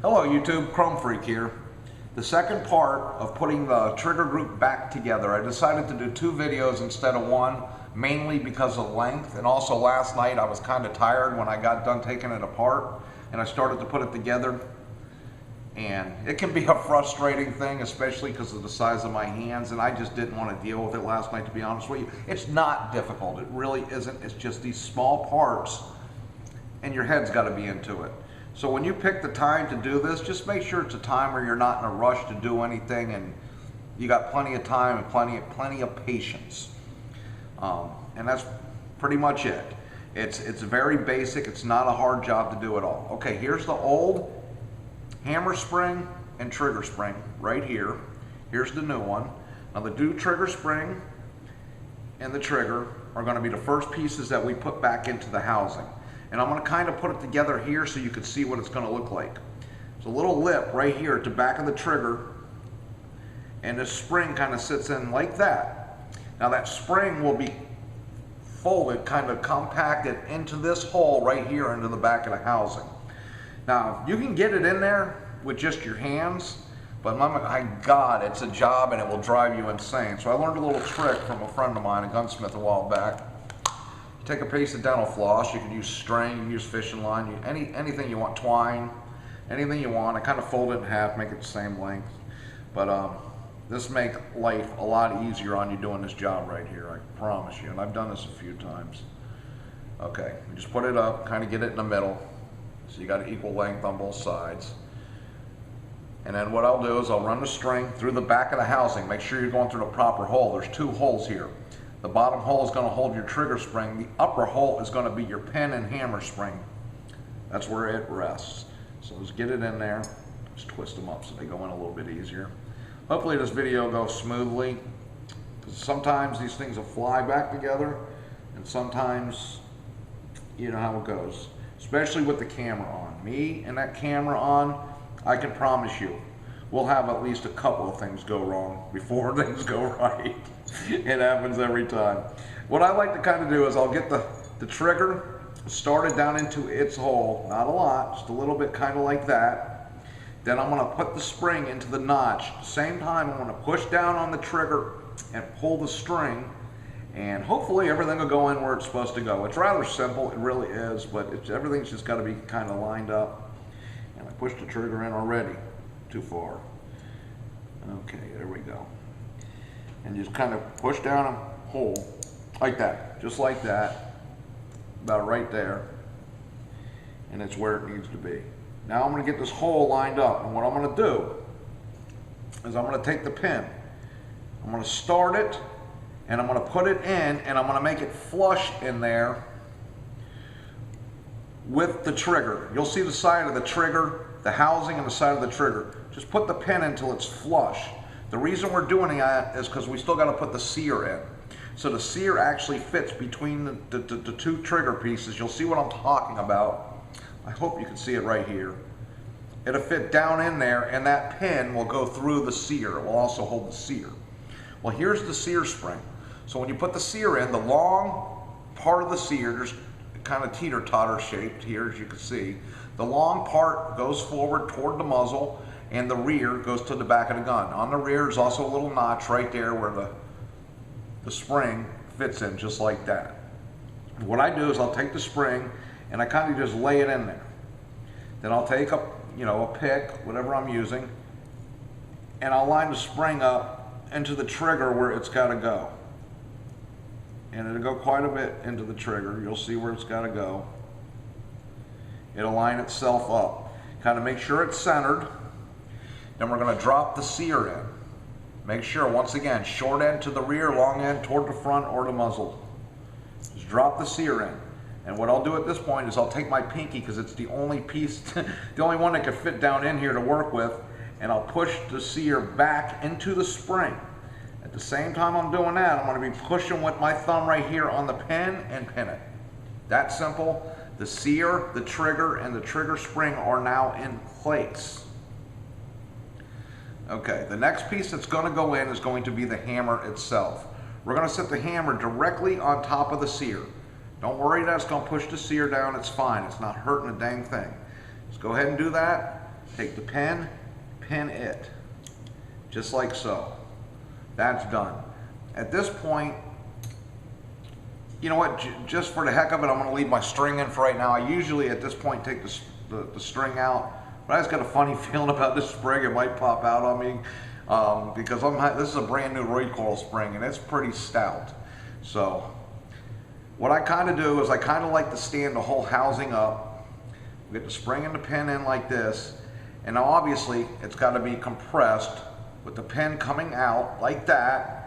Hello YouTube, Chrome Freak here. The second part of putting the trigger group back together. I decided to do 2 videos instead of 1, mainly because of length, and also last night I was kind of tired when I got done taking it apart and I started to put it together. And it can be a frustrating thing, especially because of the size of my hands, and I just didn't want to deal with it last night, to be honest with you. It's not difficult, it really isn't. It's just these small parts and your head's got to be into it. So when you pick the time to do this, just make sure it's a time where you're not in a rush to do anything and you got plenty of time and plenty of patience. And that's pretty much it. It's very basic. It's not a hard job to do at all. Okay, here's the old hammer spring and trigger spring right here. Here's the new one. Now the new trigger spring and the trigger are going to be the first pieces that we put back into the housing. And I'm going to kind of put it together here so you can see what it's going to look like. There's a little lip right here at the back of the trigger, and this spring kind of sits in like that. Now that spring will be folded, kind of compacted into this hole right here into the back of the housing. Now you can get it in there with just your hands, but my God, it's a job and it will drive you insane. So I learned a little trick from a friend of mine, a gunsmith, a while back. Take a piece of dental floss. You can use string, you can use fishing line, anything you want, twine, anything you want. I kind of fold it in half, make it the same length. But this makes life a lot easier on you doing this job right here, I promise you. And I've done this a few times. Okay, you just put it up, kind of get it in the middle. So you got equal length on both sides. And then what I'll do is I'll run the string through the back of the housing. Make sure you're going through the proper hole. There's 2 holes here. The bottom hole is going to hold your trigger spring. The upper hole is going to be your pin and hammer spring. That's where it rests. So just get it in there. Just twist them up so they go in a little bit easier. Hopefully this video goes smoothly, because sometimes these things will fly back together and sometimes you know how it goes, especially with the camera on. Me and that camera on, I can promise you we'll have at least a couple of things go wrong before things go right. It happens every time. What I like to kind of do is I'll get the trigger started down into its hole, not a lot, just a little bit, kind of like that. Then I'm going to put the spring into the notch. At the same time, I'm going to push down on the trigger and pull the string, and hopefully everything will go in where it's supposed to go. It's rather simple, it really is, but everything's just got to be kind of lined up. And I pushed the trigger in already, too far. Okay, there we go. And just kind of push down a hole like that, just like that, about right there, and it's where it needs to be. Now I'm going to get this hole lined up, and what I'm going to do is I'm going to take the pin, I'm going to start it, and I'm going to put it in, and I'm going to make it flush in there with the trigger. You'll see the side of the trigger, the housing and the side of the trigger. Just put the pin until it's flush. The reason we're doing that is because we still got to put the seer in. So the seer actually fits between the 2 trigger pieces. You'll see what I'm talking about. I hope you can see it right here. It'll fit down in there, and that pin will go through the seer. It will also hold the seer. Well, here's the seer spring. So when you put the seer in, the long part of the seer, there's kind of teeter-totter shaped here, as you can see. The long part goes forward toward the muzzle, and the rear goes to the back of the gun. On the rear is also a little notch right there where the spring fits in, just like that. What I do is I'll take the spring and I kind of just lay it in there. Then I'll take a pick, whatever I'm using, and I'll line the spring up into the trigger where it's got to go. And it'll go quite a bit into the trigger. You'll see where it's got to go. It'll line itself up. Kind of make sure it's centered. Then we're going to drop the seer in. Make sure, once again, short end to the rear, long end toward the front or the muzzle. Just drop the seer in. And what I'll do at this point is I'll take my pinky, because it's the only piece, the only one that can fit down in here to work with, and I'll push the seer back into the spring. At the same time I'm doing that, I'm going to be pushing with my thumb right here on the pin and pin it. That simple. The seer, the trigger, and the trigger spring are now in place. Okay, the next piece that's going to go in is going to be the hammer itself. We're going to set the hammer directly on top of the seer. Don't worry that it's going to push the seer down, it's fine. It's not hurting a dang thing. Just go ahead and do that. take the pin, pin it, just like so. That's done. At this point, you know what, just for the heck of it, I'm going to leave my string in for right now. I usually at this point take the string out, but I just got a funny feeling about this spring. It might pop out on me because this is a brand new recoil spring and it's pretty stout. So what I kind of do is I kind of like to stand the whole housing up, get the spring and the pin in like this, and now obviously it's got to be compressed with the pin coming out like that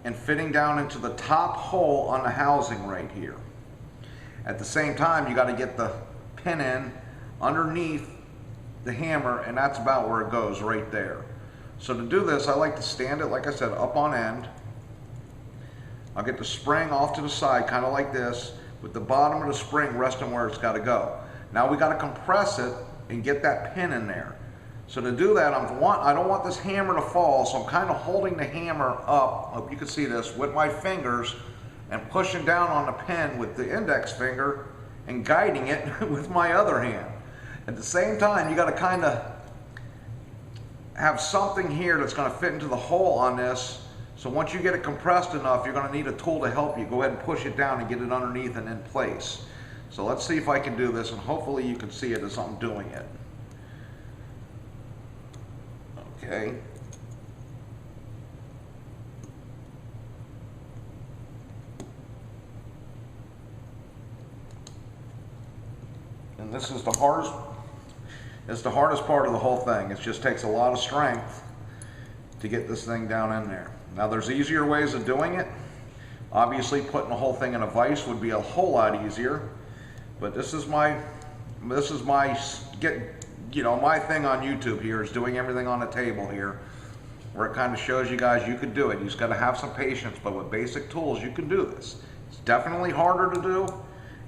and fitting down into the top hole on the housing right here. At the same time, you got to get the pin in underneath the hammer, and that's about where it goes, right there. So to do this, I like to stand it, like I said, up on end. I'll get the spring off to the side, kind of like this, with the bottom of the spring resting where it's got to go. Now we got to compress it and get that pin in there. So to do that, I don't want this hammer to fall, so I'm kind of holding the hammer up, hope you can see this, with my fingers and pushing down on the pin with the index finger and guiding it with my other hand. At the same time, you got to kind of have something here that's going to fit into the hole on this. So once you get it compressed enough, you're going to need a tool to help you. Go ahead and push it down and get it underneath and in place. So let's see if I can do this, and hopefully you can see it as I'm doing it. Okay. And this is the hardest part of the whole thing. It just takes a lot of strength to get this thing down in there. Now there's easier ways of doing it. Obviously putting the whole thing in a vise would be a whole lot easier, but this is my my thing on YouTube here is doing everything on the table here, where it kind of shows you guys you could do it. You just got to have some patience, but with basic tools you can do this. It's definitely harder to do.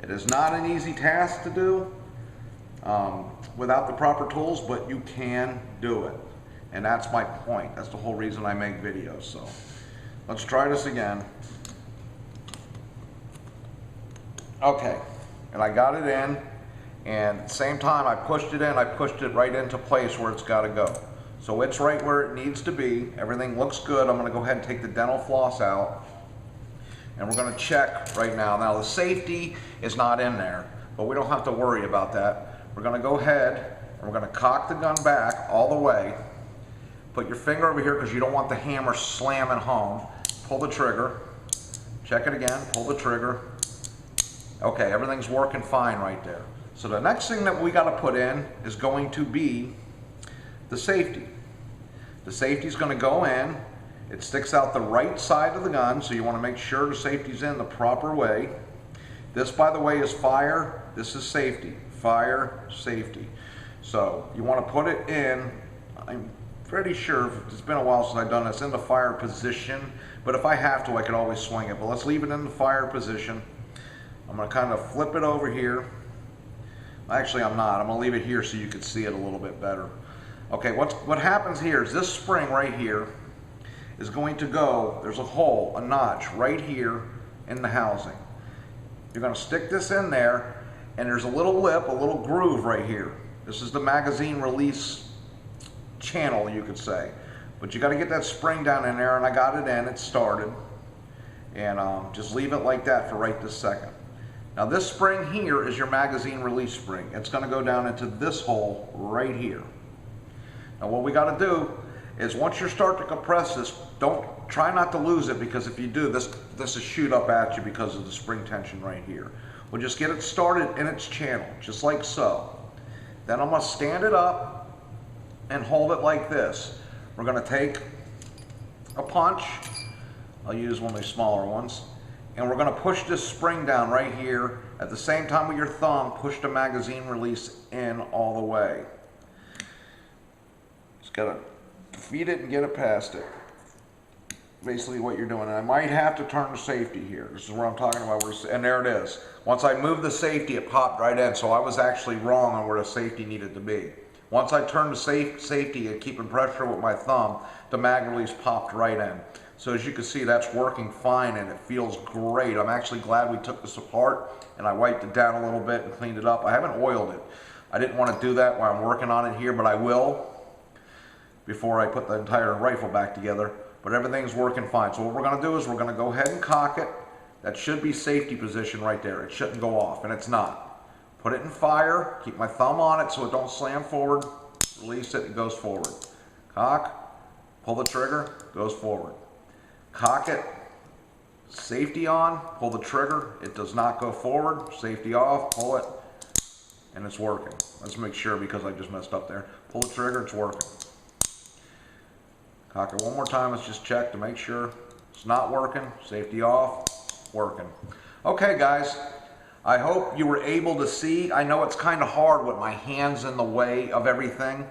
It is not an easy task to do without the proper tools, but you can do it. And that's my point. That's the whole reason I make videos. So let's try this again. Okay, and I got it in, and at the same time I pushed it in, I pushed it right into place where it's got to go. So it's right where it needs to be. Everything looks good. I'm going to go ahead and take the dental floss out, and we're going to check right now. Now the safety is not in there, but we don't have to worry about that. We're going to go ahead and we're going to cock the gun back all the way. Put your finger over here because you don't want the hammer slamming home. Pull the trigger. Check it again. Pull the trigger. Okay, everything's working fine right there. So the next thing that we got to put in is going to be the safety. The safety is going to go in. It sticks out the right side of the gun, so you want to make sure the safety's in the proper way. This, by the way, is fire. This is safety. Fire, safety. So you want to put it in, I'm pretty sure, it's been a while since I've done this, in the fire position, but if I have to, I can always swing it. But let's leave it in the fire position. I'm going to kind of flip it over here. Actually, I'm not. I'm going to leave it here so you can see it a little bit better. Okay, what happens here is this spring right here is going to go, there's a hole, a notch right here in the housing. You're going to stick this in there, and there's a little lip, a little groove right here. This is the magazine release channel, you could say. But you got to get that spring down in there, and I got it in, it started. And just leave it like that for right this second. Now this spring here is your magazine release spring. It's going to go down into this hole right here. Now what we got to do is once you start to compress this, try not to lose it, because if you do, this will shoot up at you because of the spring tension right here. We'll just get it started in its channel, just like so. Then I'm going to stand it up and hold it like this. We're going to take a punch. I'll use one of these smaller ones. And we're going to push this spring down right here. At the same time with your thumb, push the magazine release in all the way. Just got to feed it and get it past it. Basically what you're doing. And I might have to turn the safety here. This is where I'm talking about. And there it is. Once I moved the safety, it popped right in. So I was actually wrong on where the safety needed to be. Once I turned the safety and keeping pressure with my thumb, the mag release popped right in. So as you can see, that's working fine and it feels great. I'm actually glad we took this apart and I wiped it down a little bit and cleaned it up. I haven't oiled it. I didn't want to do that while I'm working on it here, but I will before I put the entire rifle back together. But everything's working fine. So what we're going to do is we're going to go ahead and cock it. That should be safety position right there. It shouldn't go off, and it's not. Put it in fire. Keep my thumb on it so it don't slam forward. Release it, it goes forward. Cock, pull the trigger, goes forward. Cock it, safety on, pull the trigger, it does not go forward. Safety off, pull it, and it's working. Let's make sure because I just messed up there. Pull the trigger, it's working. Cock it one more time, let's just check to make sure it's not working. Safety off, working. Okay guys, I hope you were able to see. I know it's kind of hard with my hands in the way of everything,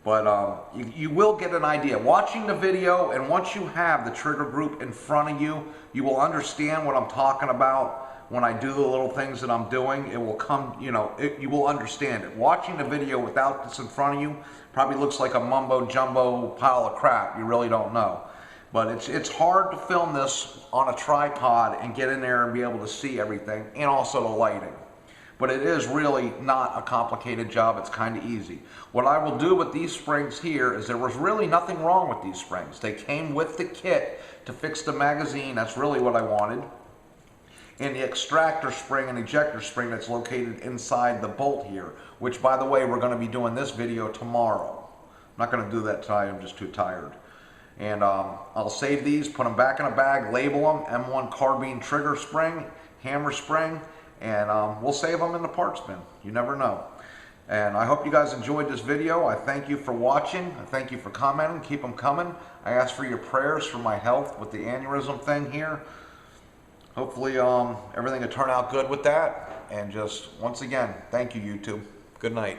but you will get an idea. Watching the video, and once you have the trigger group in front of you, you will understand what I'm talking about. When I do the little things that I'm doing, it will come, you know, you will understand it. Watching the video without this in front of you probably looks like a mumbo jumbo pile of crap. You really don't know. But it's hard to film this on a tripod and get in there and be able to see everything, and also the lighting. But it is really not a complicated job. It's kind of easy. What I will do with these springs here is there was really nothing wrong with these springs. They came with the kit to fix the magazine. That's really what I wanted. And the extractor spring and ejector spring that's located inside the bolt here, which, by the way, we're going to be doing this video tomorrow. I'm not going to do that tonight. I'm just too tired. And I'll save these, put them back in a bag, label them, M1 carbine trigger spring, hammer spring, and we'll save them in the parts bin. You never know. And I hope you guys enjoyed this video. I thank you for watching. I thank you for commenting. Keep them coming. I ask for your prayers for my health with the aneurysm thing here. Hopefully everything will turn out good with that. And just, once again, thank you, YouTube. Good night.